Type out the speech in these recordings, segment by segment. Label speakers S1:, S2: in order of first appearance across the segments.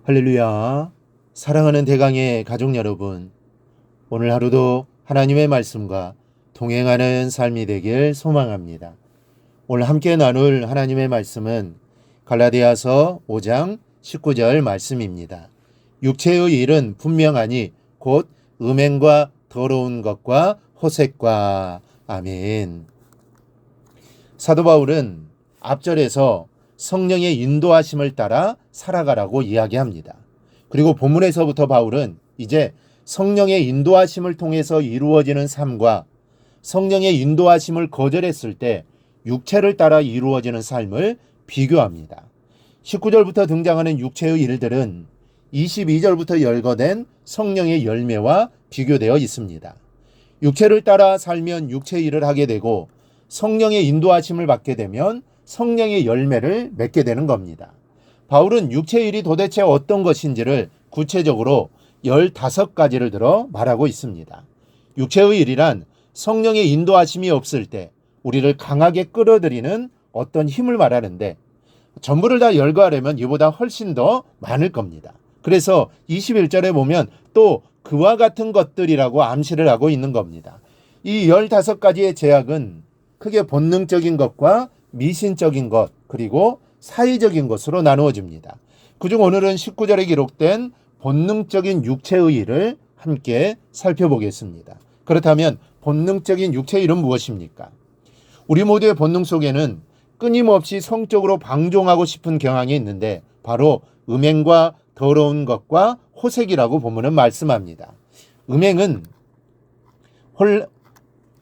S1: 할렐루야. 사랑하는 대강의 가족 여러분, 오늘 하루도 하나님의 말씀과 동행하는 삶이 되길 소망합니다. 오늘 함께 나눌 하나님의 말씀은 갈라디아서 5장 19절 말씀입니다. 육체의 일은 분명하니 곧 음행과 더러운 것과 호색과. 아멘. 사도 바울은 앞절에서 성령의 인도하심을 따라 살아가라고 이야기합니다. 그리고 본문에서부터 바울은 이제 성령의 인도하심을 통해서 이루어지는 삶과 성령의 인도하심을 거절했을 때 육체를 따라 이루어지는 삶을 비교합니다. 19절부터 등장하는 육체의 일들은 22절부터 열거된 성령의 열매와 비교되어 있습니다. 육체를 따라 살면 육체 일을 하게 되고 성령의 인도하심을 받게 되면 성령의 열매를 맺게 되는 겁니다. 바울은 육체 일이 도대체 어떤 것인지를 구체적으로 15가지를 들어 말하고 있습니다. 육체의 일이란 성령의 인도하심이 없을 때 우리를 강하게 끌어들이는 어떤 힘을 말하는데 전부를 다 열거하려면 이보다 훨씬 더 많을 겁니다. 그래서 21절에 보면 또 그와 같은 것들이라고 암시를 하고 있는 겁니다. 이 15가지의 제약은 크게 본능적인 것과 미신적인 것 그리고 사회적인 것으로 나누어집니다. 그중 오늘은 19절에 기록된 본능적인 육체의 일을 함께 살펴보겠습니다. 그렇다면 본능적인 육체의 일은 무엇입니까? 우리 모두의 본능 속에는 끊임없이 성적으로 방종하고 싶은 경향이 있는데 바로 음행과 더러운 것과 호색이라고 본문은 말씀합니다. 음행은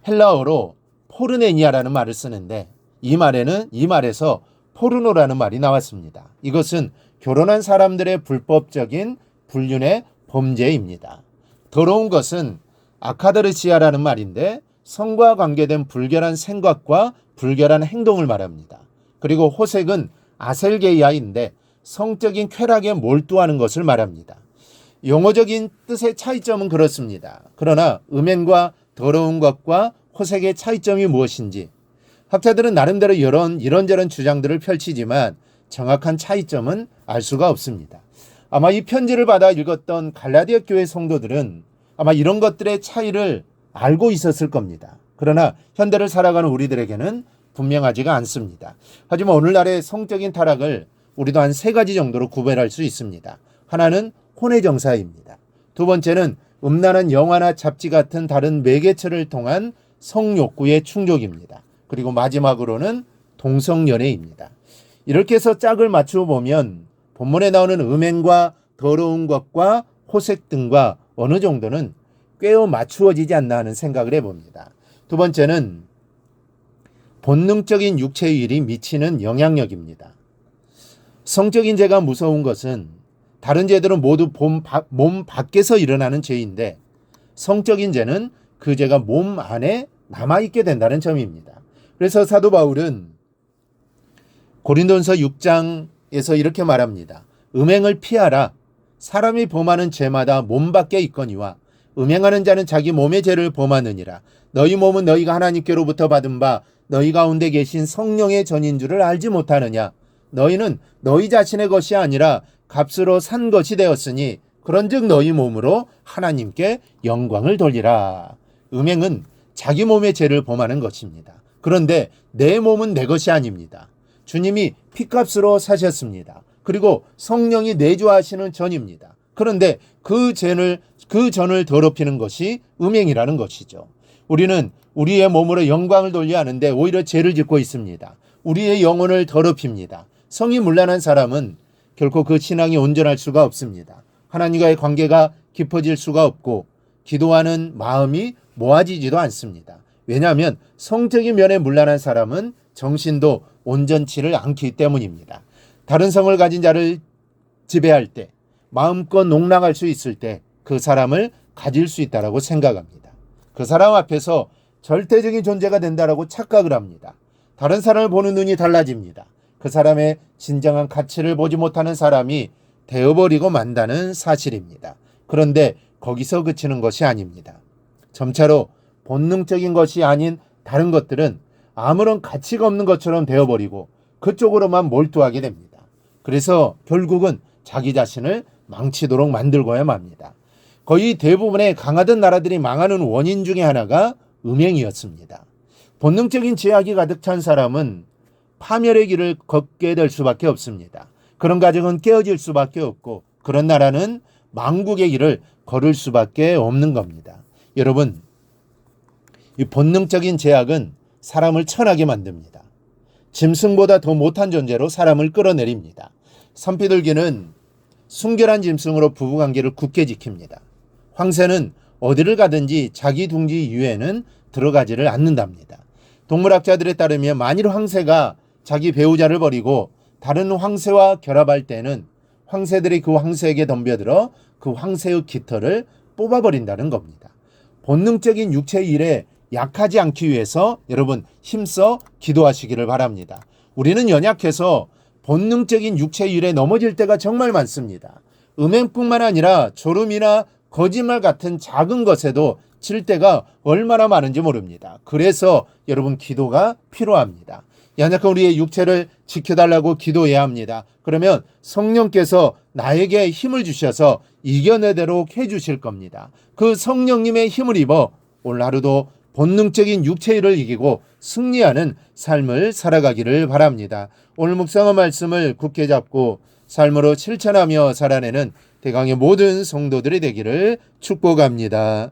S1: 헬라어로 포르네니아라는 말을 쓰는데 이 말에서 포르노라는 말이 나왔습니다. 이것은 결혼한 사람들의 불법적인 불륜의 범죄입니다. 더러운 것은 아카다르시아라는 말인데 성과 관계된 불결한 생각과 불결한 행동을 말합니다. 그리고 호색은 아셀게이아인데 성적인 쾌락에 몰두하는 것을 말합니다. 용어적인 뜻의 차이점은 그렇습니다. 그러나 음행과 더러운 것과 호색의 차이점이 무엇인지 학자들은 나름대로 이런저런 주장들을 펼치지만 정확한 차이점은 알 수가 없습니다. 아마 이 편지를 받아 읽었던 갈라디아 교회 성도들은 아마 이런 것들의 차이를 알고 있었을 겁니다. 그러나 현대를 살아가는 우리들에게는 분명하지가 않습니다. 하지만 오늘날의 성적인 타락을 우리도 한 3가지 정도로 구별할 수 있습니다. 하나는 혼의 정사입니다. 두 번째는 음란한 영화나 잡지 같은 다른 매개체를 통한 성욕구의 충족입니다. 그리고 마지막으로는 동성연애입니다. 이렇게 해서 짝을 맞추어 보면 본문에 나오는 음행과 더러운 것과 호색 등과 어느 정도는 꿰어 맞추어지지 않나 하는 생각을 해봅니다. 두 번째는 본능적인 육체의 일이 미치는 영향력입니다. 성적인 죄가 무서운 것은 다른 죄들은 모두 몸 밖에서 일어나는 죄인데 성적인 죄는 그 죄가 몸 안에 남아있게 된다는 점입니다. 그래서 사도 바울은 고린도전서 6장에서 이렇게 말합니다. 음행을 피하라. 사람이 범하는 죄마다 몸 밖에 있거니와 음행하는 자는 자기 몸의 죄를 범하느니라. 너희 몸은 너희가 하나님께로부터 받은 바 너희 가운데 계신 성령의 전인 줄을 알지 못하느냐. 너희는 너희 자신의 것이 아니라 값으로 산 것이 되었으니 그런즉 너희 몸으로 하나님께 영광을 돌리라. 음행은 자기 몸의 죄를 범하는 것입니다. 그런데 내 몸은 내 것이 아닙니다. 주님이 피값으로 사셨습니다. 그리고 성령이 내주하시는 전입니다. 그런데 그 전을 더럽히는 것이 음행이라는 것이죠. 우리는 우리의 몸으로 영광을 돌려야 하는데 오히려 죄를 짓고 있습니다. 우리의 영혼을 더럽힙니다. 성이 문란한 사람은 결코 그 신앙이 온전할 수가 없습니다. 하나님과의 관계가 깊어질 수가 없고 기도하는 마음이 모아지지도 않습니다. 왜냐하면 성적인 면에 문란한 사람은 정신도 온전치를 않기 때문입니다. 다른 성을 가진 자를 지배할 때 마음껏 농락할 수 있을 때 그 사람을 가질 수 있다고 생각합니다. 그 사람 앞에서 절대적인 존재가 된다고 착각을 합니다. 다른 사람을 보는 눈이 달라집니다. 그 사람의 진정한 가치를 보지 못하는 사람이 되어버리고 만다는 사실입니다. 그런데 거기서 그치는 것이 아닙니다. 점차로 본능적인 것이 아닌 다른 것들은 아무런 가치가 없는 것처럼 되어버리고 그쪽으로만 몰두하게 됩니다. 그래서 결국은 자기 자신을 망치도록 만들고야 맙니다. 거의 대부분의 강하던 나라들이 망하는 원인 중에 하나가 음행이었습니다. 본능적인 제약이 가득 찬 사람은 파멸의 길을 걷게 될 수밖에 없습니다. 그런 가정은 깨어질 수밖에 없고 그런 나라는 망국의 길을 걸을 수밖에 없는 겁니다. 여러분, 이 본능적인 제약은 사람을 천하게 만듭니다. 짐승보다 더 못한 존재로 사람을 끌어내립니다. 산비둘기는 순결한 짐승으로 부부관계를 굳게 지킵니다. 황새는 어디를 가든지 자기 둥지 이외에는 들어가지를 않는답니다. 동물학자들에 따르면 만일 황새가 자기 배우자를 버리고 다른 황새와 결합할 때는 황새들이 그 황새에게 덤벼들어 그 황새의 깃털을 뽑아버린다는 겁니다. 본능적인 육체의 일에 약하지 않기 위해서 여러분 힘써 기도하시기를 바랍니다. 우리는 연약해서 본능적인 육체의 일에 넘어질 때가 정말 많습니다. 음행뿐만 아니라 졸음이나 거짓말 같은 작은 것에도 질 때가 얼마나 많은지 모릅니다. 그래서 여러분 기도가 필요합니다. 연약한 우리의 육체를 지켜달라고 기도해야 합니다. 그러면 성령께서 나에게 힘을 주셔서 이겨내도록 해주실 겁니다. 그 성령님의 힘을 입어 오늘 하루도 본능적인 육체의 일을 이기고 승리하는 삶을 살아가기를 바랍니다. 오늘 묵상한 말씀을 굳게 잡고 삶으로 실천하며 살아내는 대강의 모든 성도들이 되기를 축복합니다.